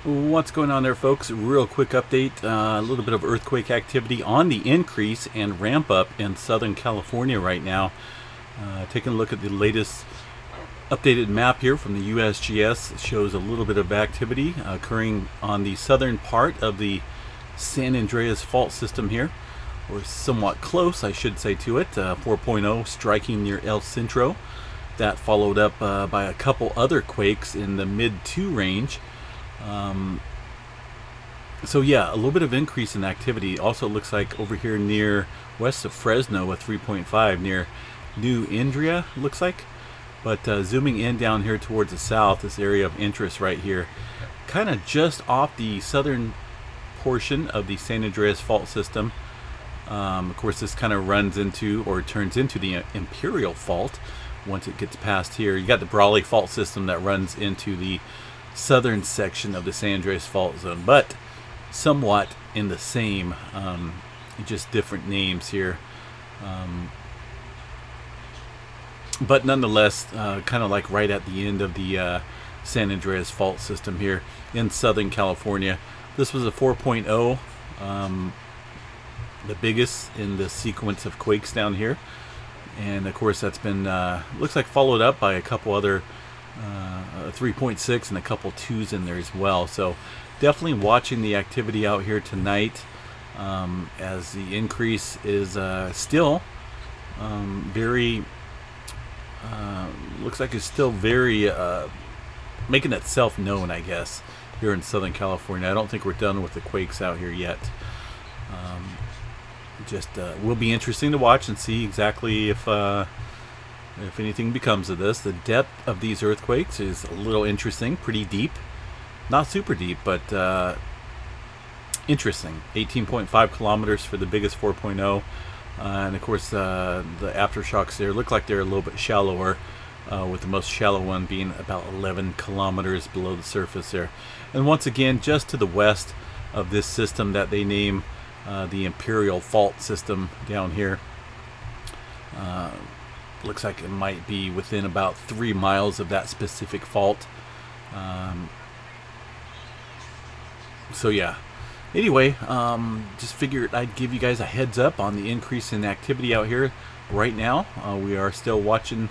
What's going on there, folks? Real quick update. A little bit of earthquake activity on the increase and ramp up in Southern California right now. Taking a look at the latest updated map here from the USGS. It shows a little bit of activity occurring on the southern part of the San Andreas Fault system here, or somewhat close, I should say, to it. 4.0 striking near El Centro. That followed up by a couple other quakes in the mid 2 range. So yeah, a little bit of increase in activity. Also looks like over here near west of Fresno, a 3.5 near New Indria, looks like. But zooming in down here towards the south, this area of interest right here, kind of just off the southern portion of the San Andreas Fault system. Of course, this kind of runs into or turns into the Imperial Fault once it gets past here. You got the Brawley Fault system that runs into the southern section of the San Andreas Fault Zone, but somewhat in the same, just different names here. But nonetheless, kind of like right at the end of the San Andreas Fault system here in Southern California. This was a 4.0, the biggest in the sequence of quakes down here. And of course that's been, looks like followed up by a couple other 3.6 and a couple 2s in there as well. So definitely watching the activity out here tonight, as the increase is still very, looks like it's still very making itself known, I guess, here in Southern California. I don't think we're done with the quakes out here yet. Just will be interesting to watch and see exactly if anything becomes of this. The depth of these earthquakes is a little interesting, pretty deep. Not super deep, but interesting. 18.5 kilometers for the biggest 4.0. And of course, the aftershocks there look like they're a little bit shallower, with the most shallow one being about 11 kilometers below the surface there. And once again, just to the west of this system that they name the Imperial Fault system down here. Looks like it might be within about 3 miles of that specific fault. So yeah. Anyway, just figured I'd give you guys a heads up on the increase in activity out here right now. We are still watching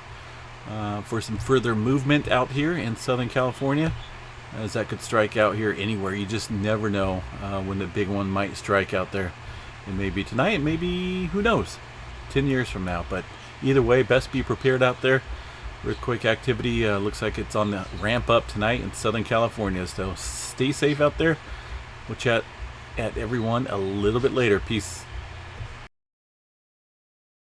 for some further movement out here in Southern California, as that could strike out here anywhere. You just never know when the big one might strike out there. It may be tonight, maybe, who knows, 10 years from now. But either way, best be prepared out there. Earthquake activity looks like it's on the ramp up tonight in Southern California. So stay safe out there. We'll chat at everyone a little bit later. Peace.